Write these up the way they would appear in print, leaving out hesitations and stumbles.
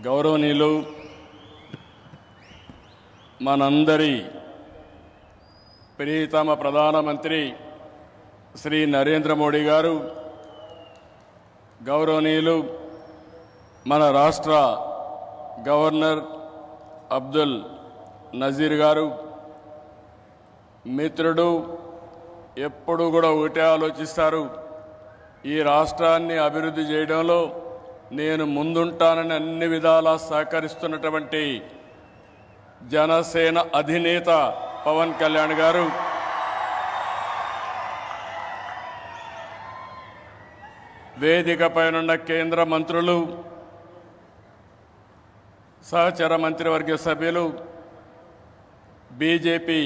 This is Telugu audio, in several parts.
గౌరవనీయులు మనందరి ప్రియతమ ప్రధానమంత్రి శ్రీ నరేంద్ర మోడీ గారు, గౌరవనీయులు మన రాష్ట్ర గవర్నర్ అబ్దుల్ నజీర్ గారు, మిత్రుడు ఎప్పుడు కూడా ఒకటే ఆలోచిస్తారు, ఈ రాష్ట్రాన్ని అభివృద్ధి చేయడంలో నేను ముందుంటానని అన్ని విధాలా సహకరిస్తున్నటువంటి జనసేన అధినేత పవన్ కళ్యాణ్ గారు, వేదికపైనున్న కేంద్ర మంత్రులు, సహచర మంత్రివర్గ సభ్యులు, బీజేపీ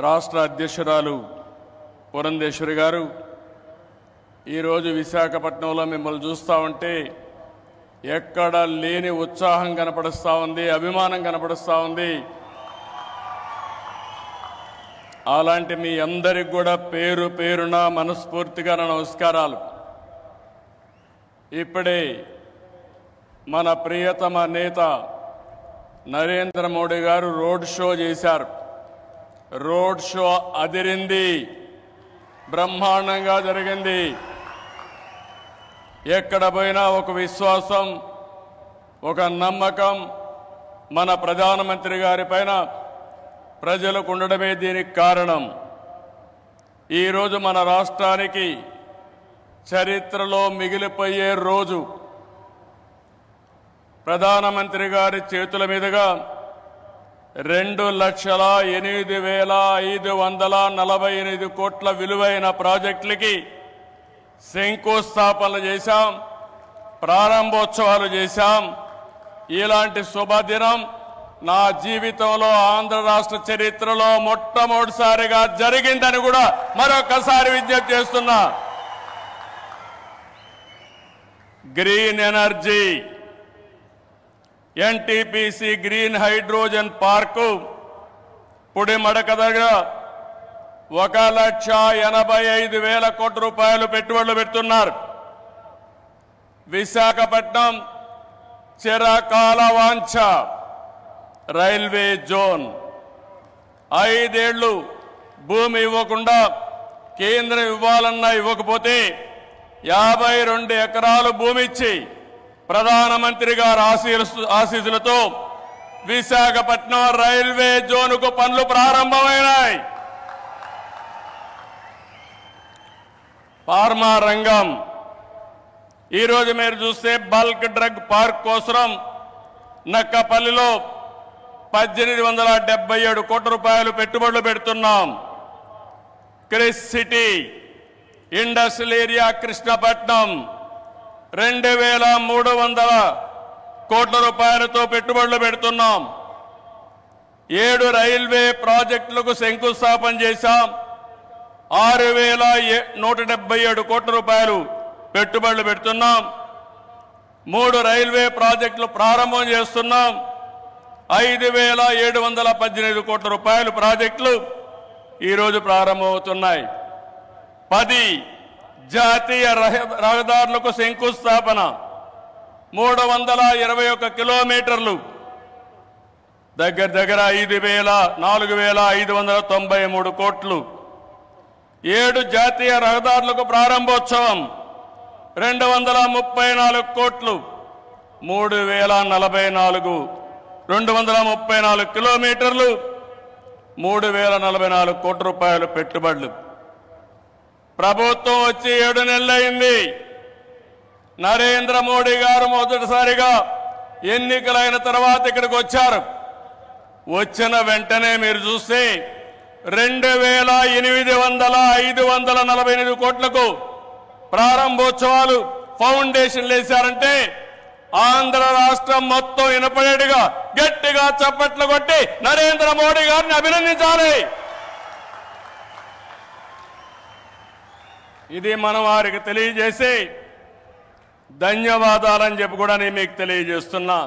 రాష్ట్ర అధ్యక్షురాలు పురంధేశ్వరి గారు, ఈరోజు విశాఖపట్నంలో మిమ్మల్ని చూస్తూ ఉంటే ఎక్కడ లేని ఉత్సాహం కనపడుస్తూ ఉంది, అభిమానం కనపడుస్తూ ఉంది. అలాంటి మీ అందరికి కూడా పేరు పేరున మనస్ఫూర్తిగా నమస్కారాలు. ఇప్పుడే మన ప్రియతమ నేత నరేంద్ర మోడీ గారు రోడ్ షో చేశారు. రోడ్ షో అదిరింది, బ్రహ్మాండంగా జరిగింది. ఎక్కడ పోయినా ఒక విశ్వాసం, ఒక నమ్మకం మన ప్రధానమంత్రి గారి పైన ప్రజలకు ఉండడమే దీనికి కారణం. ఈరోజు మన రాష్ట్రానికి చరిత్రలో మిగిలిపోయే రోజు. ప్రధానమంత్రి గారి చేతుల మీదుగా 2,08,548 కోట్ల విలువైన ప్రాజెక్టులకి శంకుస్థాపనలు చేశాం, ప్రారంభోత్సవాలు చేశాం. ఇలాంటి శుభదినం నా జీవితంలో ఆంధ్ర రాష్ట్ర చరిత్రలో మొట్టమొదటిసారిగా జరిగిందని కూడా మరొకసారి విజ్ఞప్తి చేస్తున్నా. Green energy, NTPC green hydrogen park Pudimadaka దగ్గర 1,85,000 కోట్ల రూపాయలు పెట్టుబడులు పెడుతున్నారు. విశాఖపట్నం చిరకాల వాంఛ రైల్వే జోన్. 5 ఏళ్లు భూమి ఇవ్వకుండా కేంద్రం ఇవ్వాలన్నా ఇవ్వకపోతే 52 ఎకరాలు భూమి ఇచ్చి ప్రధానమంత్రి గారి ఆశీస్సులతో విశాఖపట్నం రైల్వే జోన్కు పనులు ప్రారంభమైనాయి. ఫార్మా రంగం, ఈరోజు మీరు చూస్తే బల్క్ డ్రగ్ పార్క్ కోసం నక్కపల్లిలో 1,877 కోట్ల రూపాయలు పెట్టుబడులు పెడుతున్నాం. Chris city industrial area Krishnapatnam 2,300 కోట్ల రూపాయలతో పెట్టుబడులు పెడుతున్నాం. 7 రైల్వే ప్రాజెక్టులకు శంకుస్థాపన చేశాం. 6,177 కోట్ల రూపాయలు పెట్టుబడులు పెడుతున్నాం. 3 రైల్వే ప్రాజెక్టులు ప్రారంభం చేస్తున్నాం. 5,718 కోట్ల రూపాయలు ప్రాజెక్టులు ఈరోజు ప్రారంభమవుతున్నాయి. 10 జాతీయ రహదారులకు శంకుస్థాపన, 321 కిలోమీటర్లు, దగ్గర 4,593 కోట్లు. 7 జాతీయ రహదారులకు ప్రారంభోత్సవం, 234 కోట్లు, 234 కిలోమీటర్లు, 3,044 కోట్ల రూపాయలు పెట్టుబడులు. ప్రభుత్వం వచ్చి 7 నెలలైంది. నరేంద్ర మోడీ గారు మొదటిసారిగా ఎన్నికలైన తర్వాత ఇక్కడికి వచ్చారు. వచ్చిన వెంటనే మీరు చూస్తే 2,548 కోట్లకు ప్రారంభోత్సవాలు, ఫౌండేషన్లు వేశారంటే ఆంధ్ర రాష్ట్రం మొత్తం వినపడేట్టుగా గట్టిగా చప్పట్లు కొట్టి నరేంద్ర మోడీ గారిని అభినందించాలి. ఇది మనం వారికి తెలియజేసి ధన్యవాదాలని చెప్పి కూడా నేను మీకు తెలియజేస్తున్నా.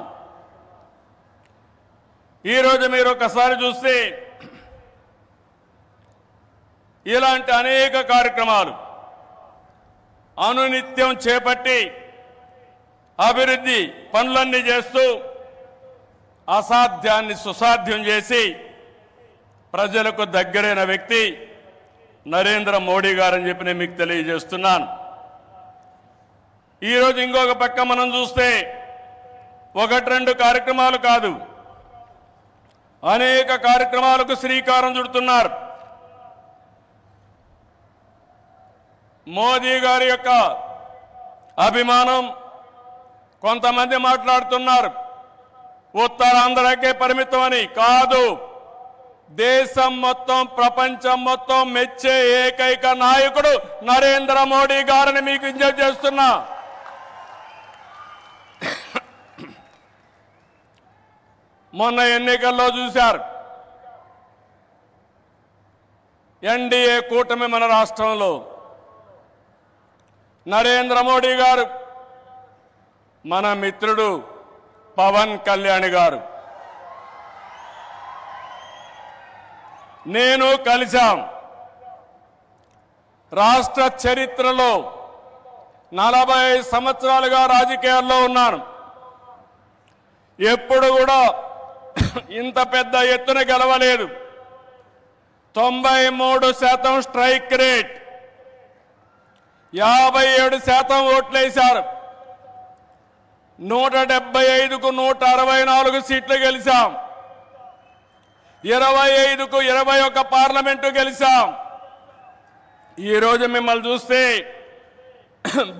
ఈరోజు మీరు ఒకసారి చూస్తే ఇలాంటి అనేక కార్యక్రమాలు అనునిత్యం చేపట్టి అభివృద్ధి పనులన్నీ చేస్తూ అసాధ్యాన్ని సుసాధ్యం చేసి ప్రజలకు దగ్గరైన వ్యక్తి నరేంద్ర మోడీ గారని చెప్పి నేను మీకు తెలియజేస్తున్నాను. ఈరోజు ఇంకొక పక్క మనం చూస్తే 1-2 కార్యక్రమాలు కాదు, అనేక కార్యక్రమాలకు శ్రీకారం చుడుతున్నారు. మోదీ గారి యొక్క అభిమానం కొంతమంది మాట్లాడుతున్నారు ఉత్తరాంధ్రకే పరిమితం అని. కాదు, దేశం మొత్తం ప్రపంచం మొత్తం మెచ్చే ఏకైక నాయకుడు నరేంద్ర మోడీ గారిని మీకు విజ్ఞప్తి చేస్తున్నా. మొన్న ఎన్నికల్లో చూశారు, ఎన్డీఏ కూటమి మన రాష్ట్రంలో నరేంద్ర మోడీ గారు, మన మిత్రుడు పవన్ కళ్యాణ్ గారు, నేను కలిశాం. రాష్ట్ర చరిత్రలో 40 సంవత్సరాలుగా రాజకీయాల్లో ఉన్నాను. ఎప్పుడు కూడా ఇంత పెద్ద ఎత్తున గెలవలేదు. 93% స్ట్రైక్ రేట్, 57% ఓట్లేశారు. 175కు 164 సీట్లు గెలిచాం. 25కు 21 పార్లమెంటు గెలిచాం. ఈరోజు మిమ్మల్ని చూస్తే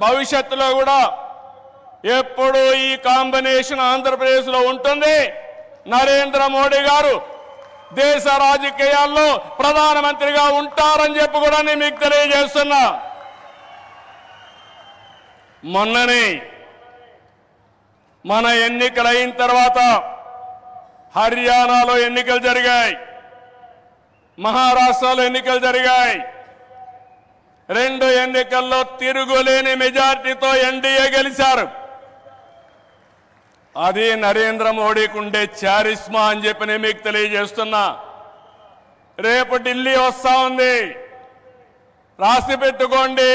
భవిష్యత్తులో కూడా ఎప్పుడు ఈ కాంబినేషన్ ఆంధ్రప్రదేశ్లో ఉంటుంది. నరేంద్ర మోడీ గారు దేశ రాజకీయాల్లో ప్రధానమంత్రిగా ఉంటారని చెప్పి కూడా నేను మీకు తెలియజేస్తున్నా. మొన్ననే మన ఎన్నికలు అయిన తర్వాత హర్యానాలో ఎన్నికలు జరిగాయి, మహారాష్ట్రలో ఎన్నికలు జరిగాయి. 2 ఎన్నికల్లో తిరుగులేని మెజార్టీతో ఎన్డీఏ గెలిచారు. అది నరేంద్ర మోడీకి ఉండే చారిస్మా అని చెప్పి నేను మీకు తెలియజేస్తున్నా. రేపు ఢిల్లీ వస్తా ఉంది, రాసి పెట్టుకోండి.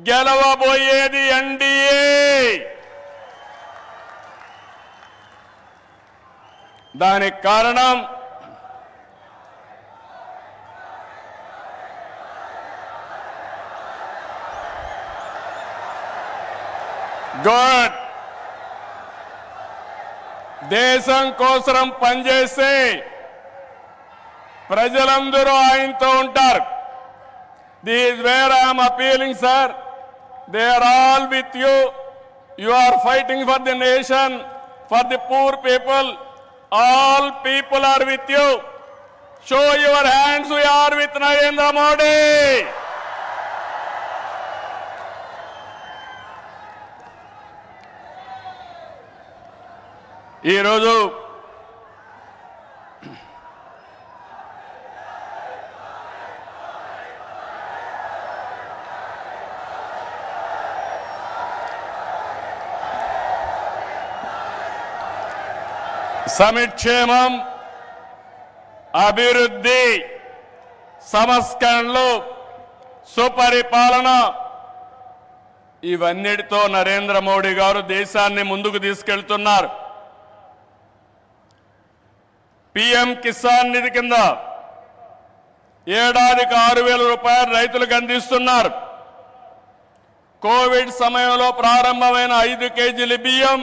గెలవబోయేది ఎన్డీఏ. దానికి కారణం గుడ్, దేశం కోసం పనిచేస్తే ప్రజలందరూ ఆయనతో ఉంటారు. This where I'm appealing sir, they are all with you. You are fighting for the nation, for the poor people. All people are with you. Show your hands, we are with Narendra Modi. ఈ రోజు సంక్షేమం, అభివృద్ధి, సంస్కరణలు, సుపరిపాలన, ఇవన్నిటితో నరేంద్ర మోడీ గారు దేశాన్ని ముందుకు తీసుకెళ్తున్నారు. పీఎం కిసాన్ నిధి కింద ఏడాదికి 6,000 రూపాయలు రైతులకు అందిస్తున్నారు. కోవిడ్ సమయంలో ప్రారంభమైన 5 కేజీల బియ్యం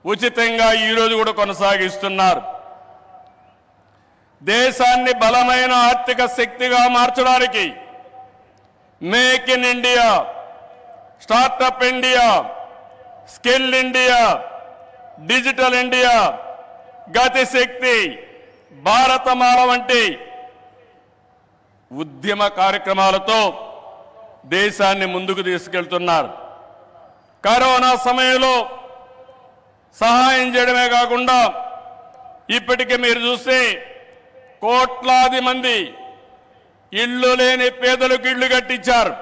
ఉచితంగా ఈరోజు కూడా కొనసాగిస్తున్నారు. దేశాన్ని బలమైన ఆర్థిక శక్తిగా మార్చడానికి make in India, startup India, skill India, digital India, Gatishakti, Bharatmala వంటి ఉద్యమ కార్యక్రమాలతో దేశాన్ని ముందుకు తీసుకెళ్తున్నారు. కరోనా సమయంలో సహాయం చేయడమే కాకుండా ఇప్పటికే మీరు చూస్తే కోట్లాది మంది ఇళ్ళు లేని పేదలకు ఇళ్ళు కట్టించారు.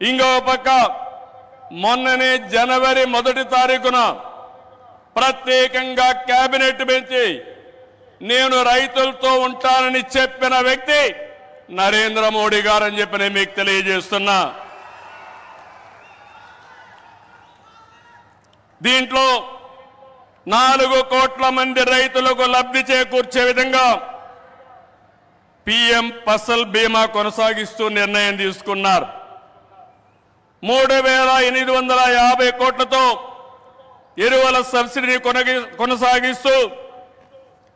ఇంకో పక్క మొన్ననే జనవరి 1వ తారీఖున ప్రత్యేకంగా కేబినెట్ పెంచి నేను రైతులతో ఉంటానని చెప్పిన వ్యక్తి నరేంద్ర మోడీ గారని చెప్పి నేను మీకు తెలియజేస్తున్నా. దీంట్లో 4 కోట్ల మంది రైతులకు లబ్ధి చేకూర్చే విధంగా పీఎం ఫసల్ బీమా కొనసాగిస్తూ నిర్ణయం తీసుకున్నారు. 3,850 కోట్లతో ఎరువుల సబ్సిడీని కొనసాగిస్తూ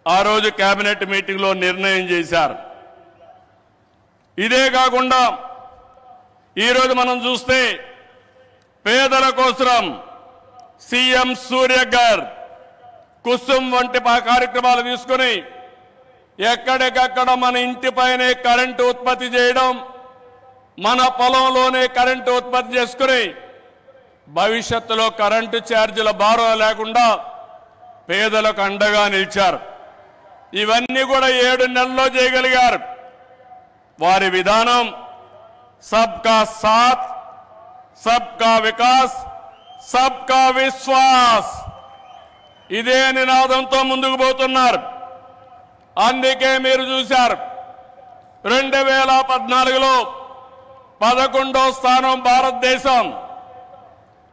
ఆ రోజు కేబినెట్ మీటింగ్లో నిర్ణయం చేశారు. ఇదే కాకుండా ఈరోజు మనం చూస్తే పేదల కోసం సీఎం సూర్య గారు కుసుమ్ వంటి కార్యక్రమాలు తీసుకుని ఎక్కడికక్కడ మన ఇంటిపైనే కరెంటు ఉత్పత్తి చేయడం, మన పొలంలోనే కరెంటు ఉత్పత్తి చేసుకుని భవిష్యత్తులో కరెంటు ఛార్జీల భారం లేకుండా పేదలకు అండగా నిలిచారు. ఇవన్నీ కూడా 7 నెలల్లో చేయగలిగారు. వారి విధానం సబ్కా సాత్, సబ్కా వికాస్, సబ్కా విశ్వాస్ ఇదే నినాదంతో ముందుకు పోతున్నారు. అందుకే మీరు చూశారు 2014లో 11వ స్థానం భారతదేశం,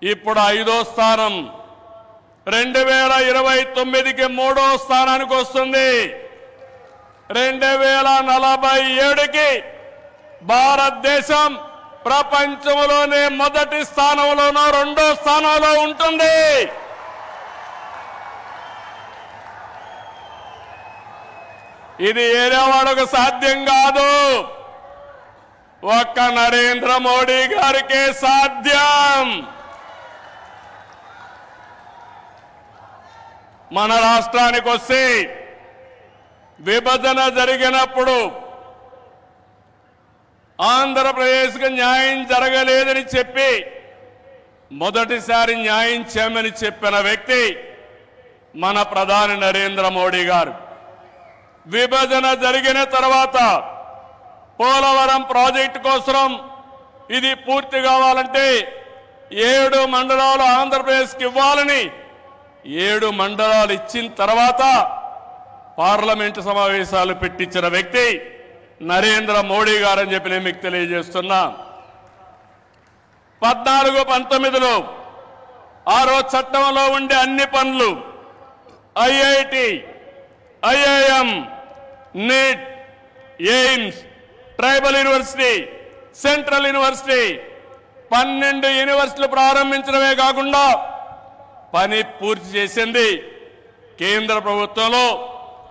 ఇప్పుడు 5వ స్థానం. 2029కి 3వ స్థానానికి వస్తుంది. 2047కి భారతదేశం ప్రపంచంలోనే మొదటి స్థానంలోనో 2వ స్థానంలో ఉంటుంది. ఇది ఏదో వాళ్ళకు సాధ్యం కాదు, ఒక్క నరేంద్ర మోడీ గారికే సాధ్యం. మన రాష్ట్రానికి వస్తే విభజన జరిగినప్పుడు ఆంధ్రప్రదేశ్కి న్యాయం జరగలేదని చెప్పి మొదటిసారి న్యాయం చేయమని చెప్పిన వ్యక్తి మన ప్రధాని నరేంద్ర మోడీ గారు. విభజన జరిగిన తర్వాత పోలవరం ప్రాజెక్టు కోసం ఇది పూర్తి కావాలంటే 7 మండలాలు ఆంధ్రప్రదేశ్కి ఇవ్వాలని 7 మండలాలు ఇచ్చిన తర్వాత పార్లమెంటు సమావేశాలు పెట్టించిన వ్యక్తి నరేంద్ర మోడీ గారని చెప్పి నేను మీకు తెలియజేస్తున్నా. 14-19లో ఆ రోజు చట్టంలో ఉండే అన్ని పనులు IIT, IIM, NEET, AIIMS, tribal university, central university 12 యూనివర్సిటీలు ప్రారంభించడమే కాకుండా పని పూర్తి చేసింది కేంద్ర ప్రభుత్వంలో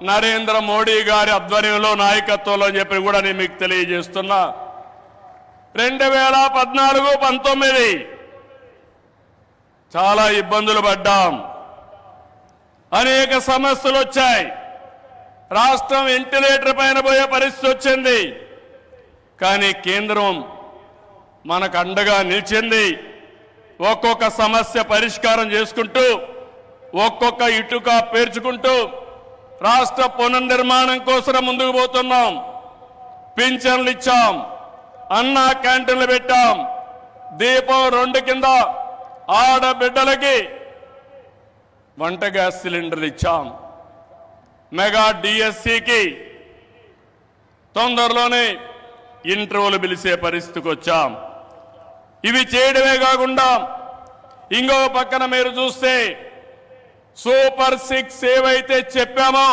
నరేంద్ర మోడీ గారి ఆధ్వర్యంలో నాయకత్వంలో చెప్పి కూడా నేను మీకు తెలియజేస్తున్నా. 2014-19 చాలా ఇబ్బందులు పడ్డాం, అనేక సమస్యలు వచ్చాయి. రాష్ట్రం వెంటిలేటర్ పైన పోయే పరిస్థితి వచ్చింది. కానీ కేంద్రం మనకు అండగా నిలిచింది. ఒక్కొక్క సమస్య పరిష్కారం చేసుకుంటూ, ఒక్కొక్క ఇటుక పేర్చుకుంటూ రాష్ట్ర పునర్నిర్మాణం కోసం ముందుకు పోతున్నాం. పింఛన్లు ఇచ్చాం, అన్నా క్యాంటీన్లు పెట్టాం, దీపం 2 కింద ఆడబిడ్డలకి వంట గ్యాస్ సిలిండర్లు ఇచ్చాం, మెగా డిఎస్సికి తొందరలోనే ఇంటర్వ్యూలు పిలిచే పరిస్థితికి వచ్చాం. ఇవి చేయడమే కాకుండా ఇంకో పక్కన మీరు చూస్తే సూపర్ 6 ఏవైతే చెప్పామో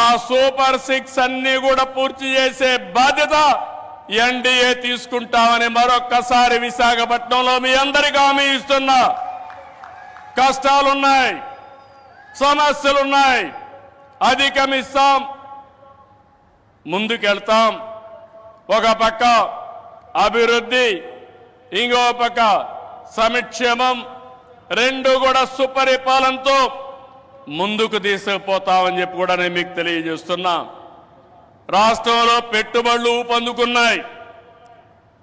ఆ సూపర్ 6 అన్ని కూడా పూర్తి చేసే బాధ్యత ఎన్డీఏ తీసుకుంటామని మరొక్కసారి విశాఖపట్నంలో మీ అందరికీ హామీ ఇస్తున్నా. కష్టాలున్నాయి, సమస్యలున్నాయి, అధిగమిస్తాం, ముందుకెళ్తాం. ఒక పక్క అభివృద్ధి, ఇంకో పక్క సంక్షేమం, 2 కూడా సుపరిపాలనతో ముందుకు తీసుకుపోతామని చెప్పి కూడా నేను మీకు తెలియజేస్తున్నా. రాష్ట్రంలో పెట్టుబడులు ఊపందుకున్నాయి.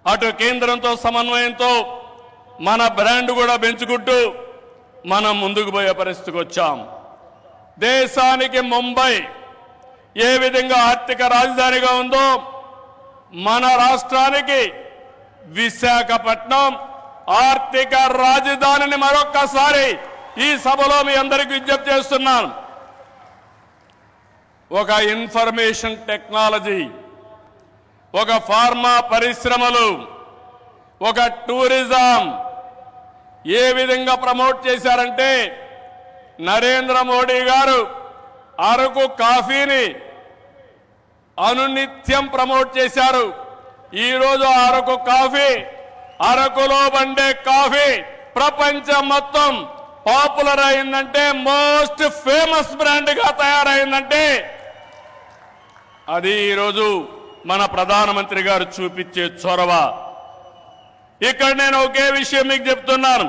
అటు కేంద్రంతో సమన్వయంతో మన బ్రాండ్ కూడా పెంచుకుంటూ మనం ముందుకు పోయే పరిస్థితికి వచ్చాం. దేశానికి ముంబై ఏ విధంగా ఆర్థిక రాజధానిగా ఉందో మన రాష్ట్రానికి విశాఖపట్నం ఆర్థిక రాజధానిని మరొక్కసారి ఈ సభలో మీ అందరికీ విజ్ఞప్తి చేస్తున్నాను. ఒక ఇన్ఫర్మేషన్ టెక్నాలజీ, ఒక ఫార్మా పరిశ్రమలు, ఒక టూరిజం, ఏ విధంగా ప్రమోట్ చేశారంటే నరేంద్ర మోడీ గారు అరకు కాఫీని అనునిత్యం ప్రమోట్ చేశారు. ఈ రోజు అరకు కాఫీ, అరకులో బండే కాఫీ ప్రపంచం మొత్తం పాపులర్ అయిందంటే, మోస్ట్ ఫేమస్ బ్రాండ్ గా తయారైందంటే అది ఈరోజు మన ప్రధానమంత్రి గారు చూపించే చొరవ. ఇక్కడ నేను ఒకే విషయం మీకు చెప్తున్నాను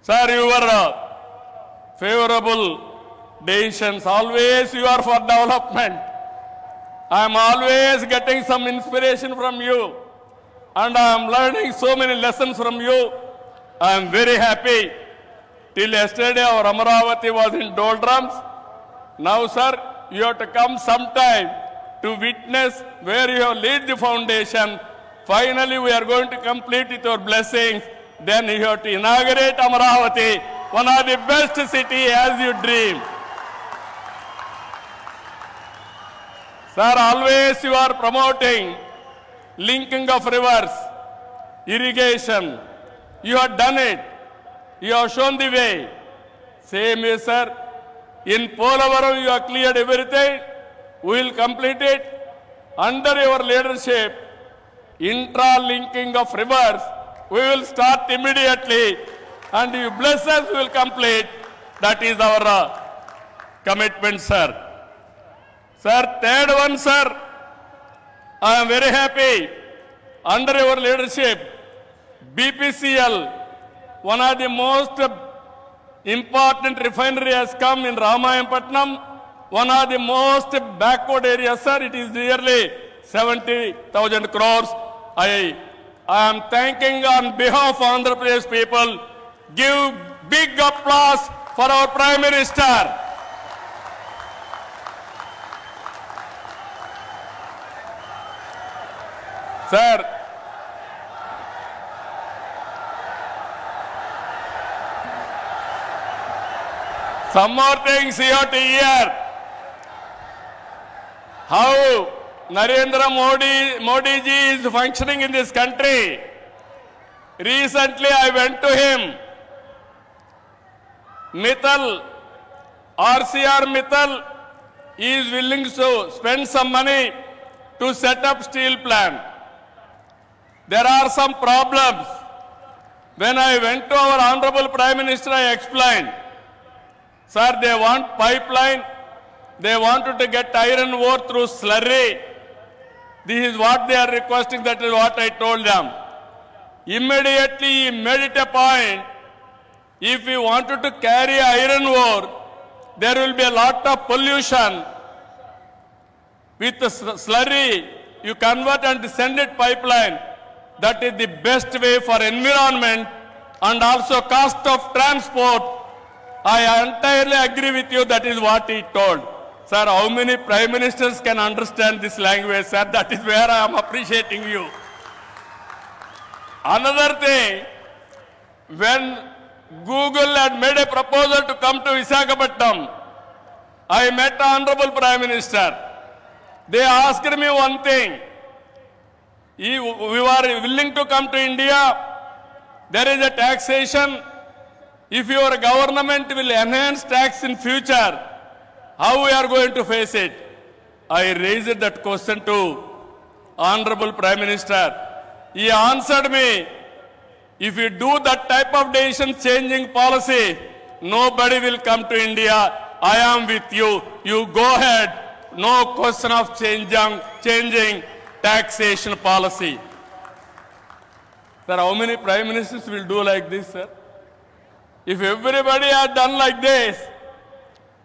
sir, your favourable decisions, always you are for development. I am always getting some inspiration from you and I am learning so many lessons from you. I am very happy. Till yesterday our Amaravati was in doldrums. Now sir, you have to come sometime to witness where you have laid the foundation. Finally we are going to complete with your blessings. Then you have to inaugurate Amaravati, one of the best city as you dream. Sir, always you are promoting linking of rivers, irrigation. You have done it. You have shown the way. Same way, sir. In Polavaram, you have cleared everything. We will complete it. Under your leadership, intra-linking of rivers, we will start immediately. And you bless us, we will complete. That is our commitment, sir. Sir, third one, sir, I am very happy. Under your leadership, BPCL, one of the most important refinery has come in Ramayanpatnam, one of the most backward areas, sir. It is nearly 70,000 crores. I am thanking on behalf of Andhra Pradesh people. Give big applause for our Prime Minister. Sir, some more things you have to hear. How Narendra Modi ji is functioning in this country. Recently I went to him. Mittal, RCR Mittal is willing to spend some money to set up steel plant. There are some problems. When I went to our Honorable Prime Minister, I explained, sir, they want pipeline, they wanted to get iron ore through slurry. This is what they are requesting, that is what I told them. Immediately he made it a point, if we wanted to carry iron ore, there will be a lot of pollution. With the slurry, you convert and send it pipeline. That is the best way for environment and also cost of transport. I entirely agree with you. That is what he told. Sir, how many prime ministers can understand this language, sir? That is where I am appreciating you. Another thing, when Google had made a proposal to come to Visakhapatnam, I met the Honorable Prime Minister. They asked me one thing. We were willing to come to India. There is a taxation. If your government will enhance tax in future, how we are going to face it? I raised that question to Honorable Prime Minister. He answered me, if you do that type of decision changing policy, nobody will come to India. I am with you. You go ahead. No question of changing taxation policy. Sir, how many prime ministers will do like this, sir? If everybody had done like this,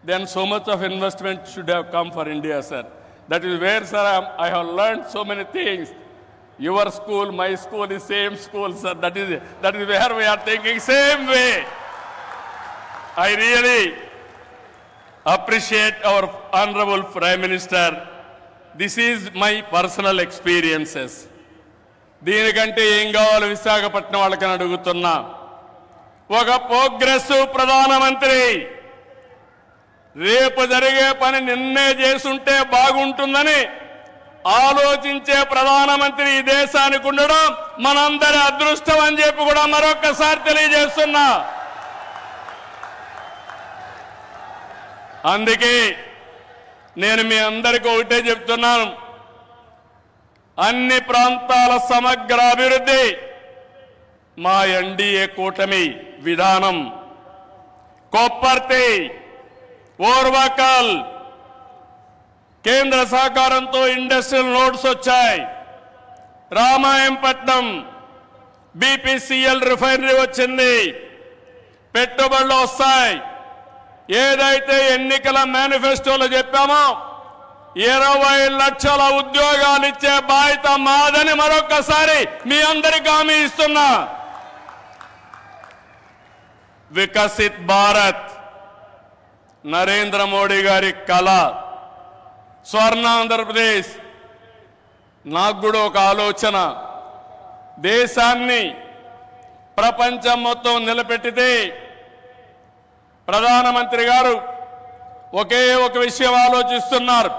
then so much of investment should have come for India, sir. That is where, sir, I have learned so many things. Your school, my school is same school, sir. That is where we are thinking same way. I really appreciate our Honorable Prime Minister. This is my personal experiences. దీనికంటే ఏం కావాలి విశాఖపట్నం వాళ్ళకని అడుగుతున్నా. ఒక ప్రోగ్రెసివ్ ప్రధానమంత్రి రేపు జరిగే పని నిన్నే చేసుంటే బాగుంటుందని ఆలోచించే ప్రధానమంత్రి ఈ దేశానికి ఉండడం మనందరి అదృష్టం అని చెప్పి కూడా మరొకసారి తెలియజేస్తున్నా. అందుకే నేను మీ అందరికీ ఒకటే చెప్తున్నాను, అన్ని ప్రాంతాల సమగ్ర అభివృద్ధి మా ఎన్డీఏ కూటమి విధానం. కొప్పర్తి, ఓర్వకల్ కేంద్ర సహకారంతో ఇండస్ట్రియల్ నోడ్స్ వచ్చాయి. రామాయంపట్నం బీపీసీఎల్ రిఫైనరీ వచ్చింది. పెట్టుబడులు వస్తాయి. ఏదైతే ఎన్నికల మేనిఫెస్టోలో చెప్పామో 20 లక్షల ఉద్యోగాలు ఇచ్చే బాధ్యత మాదని మరొకసారి మీ అందరికీ హామీ ఇస్తున్నా. వికసిత్ భారత్ నరేంద్ర మోడీ గారి కళ. స్వర్ణ ఆంధ్రప్రదేశ్ నాకు కూడా ఒక ఆలోచన. దేశాన్ని ప్రపంచం మొత్తం నిలబెట్టితే ప్రధానమంత్రి గారు ఒకే ఒక విషయం ఆలోచిస్తున్నారు.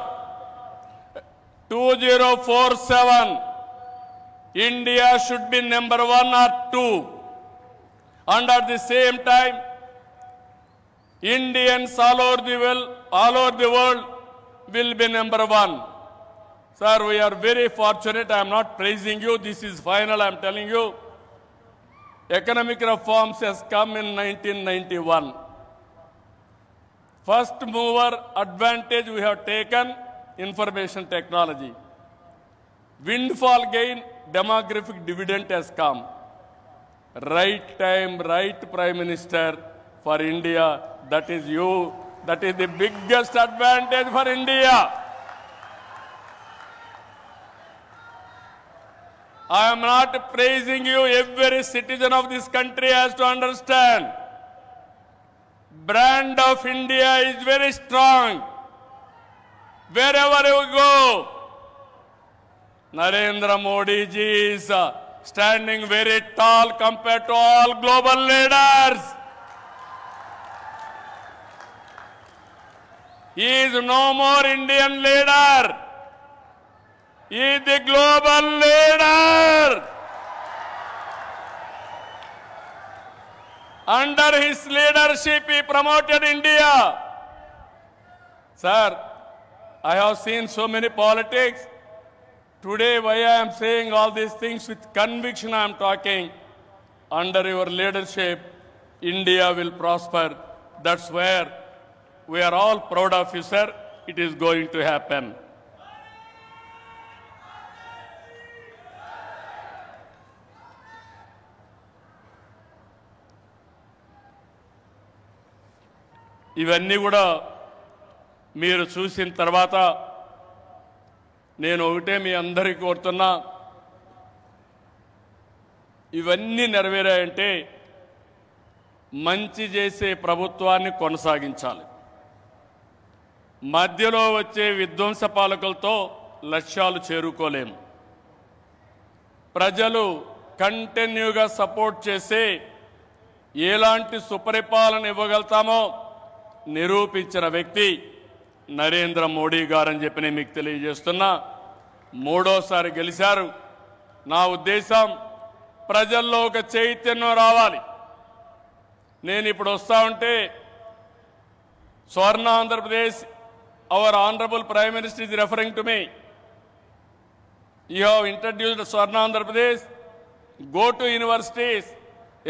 2047 India should be number 1 or 2. And at the same time, Indians all over the world will be number 1. Sir, we are very fortunate. I am not praising you. This is final. I am telling you. Economic reforms has come in 1991. First mover advantage we have taken, information technology. Windfall gain, demographic dividend has come. Right time, right Prime Minister for India. That is you. That is the biggest advantage for India. I am not praising you. Every citizen of this country has to understand. Brand of India is very strong. Wherever you go, Narendra Modi ji is standing very tall compared to all global leaders. He is no more Indian leader. He is the global leader. Under his leadership, he promoted India. Sir, I have seen so many politics. Today, why I am saying all these things with conviction, I am talking. Under your leadership, India will prosper. That's where we are all proud of you, sir. It is going to happen. ఇవన్నీ కూడా మీరు చూసిన తర్వాత నేను ఒకటే మీ అందరికీ కోరుతున్నా, ఇవన్నీ నెరవేరాయంటే మంచి చేసే ప్రభుత్వాన్ని కొనసాగించాలి. మధ్యలో వచ్చే విధ్వంస పాలకులతో లక్ష్యాలు చేరుకోలేము. ప్రజలు కంటిన్యూగా సపోర్ట్ చేసి ఎలాంటి సుపరిపాలన ఇవ్వగలుగుతామో నిరూపించిన వ్యక్తి నరేంద్ర మోడీ గారని చెప్పి నేను మీకు తెలియజేస్తున్నా. మూడోసారి గెలిచారు. నా ఉద్దేశం ప్రజల్లో ఒక చైతన్యం రావాలి. నేను ఇప్పుడు వస్తా ఉంటే స్వర్ణ Andhra Pradesh, our honourable prime minister is referring to me. You have introduced Swarna Andhra Pradesh. Go to universities,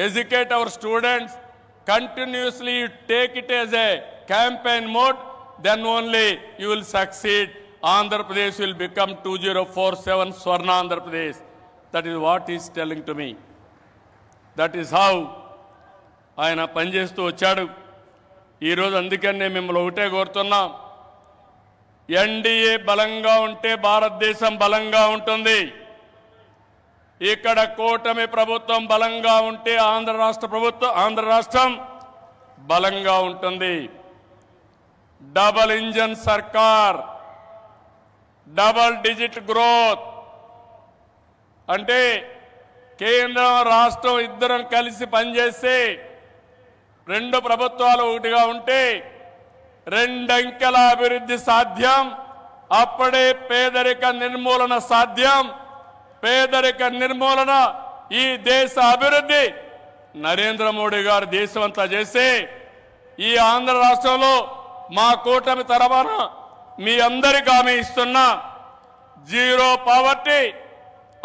educate our students, continuously you take it as a campaign mode, then only you will succeed. Andhra Pradesh will become 2047 Swarna Andhra Pradesh. That is what he is telling to me. That is how ఆయన పనిచేస్తూ వచ్చాడు. ఈరోజు అందుకని నేను మిమ్మల్ని ఒకటే కోరుతున్నాం, ఎన్డీఏ బలంగా ఉంటే భారతదేశం బలంగా ఉంటుంది. ఇక్కడ కూటమి ప్రభుత్వం బలంగా ఉంటే ఆంధ్ర రాష్ట్రం బలంగా ఉంటుంది. డబల్ ఇంజన్ సర్కార్, డబల్ డిజిట్ గ్రోత్ అంటే కేంద్రం రాష్ట్రం ఇద్దరం కలిసి పనిచేస్తే, రెండు ప్రభుత్వాలు ఒకటిగా ఉంటే రెండంకెల అభివృద్ధి సాధ్యం. అప్పుడే పేదరిక నిర్మూలన సాధ్యం. పేదరిక నిర్మూలన, ఈ దేశ అభివృద్ధి నరేంద్ర మోడీ గారు దేశమంతా చేసి ఈ ఆంధ్ర రాష్ట్రంలో మా కూటమి తరఫున మీ అందరికీ హామీ ఇస్తున్నా, జీరో పావర్టీ,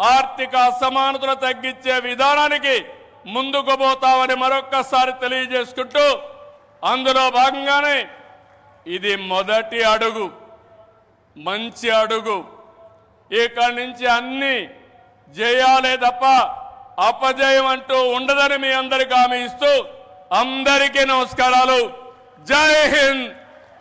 ఆర్థిక అసమానతలు తగ్గించే విధానానికి ముందుకు పోతామని మరొక్కసారి తెలియజేసుకుంటూ, అందులో భాగంగానే ఇది మొదటి అడుగు, మంచి అడుగు. ఇక్కడి నుంచి అన్ని జయాలే తప్ప అపజయం అంటూ ఉండదని మీ అందరికీ హామీ ఇస్తూ అందరికీ నమస్కారాలు. జై హింద్.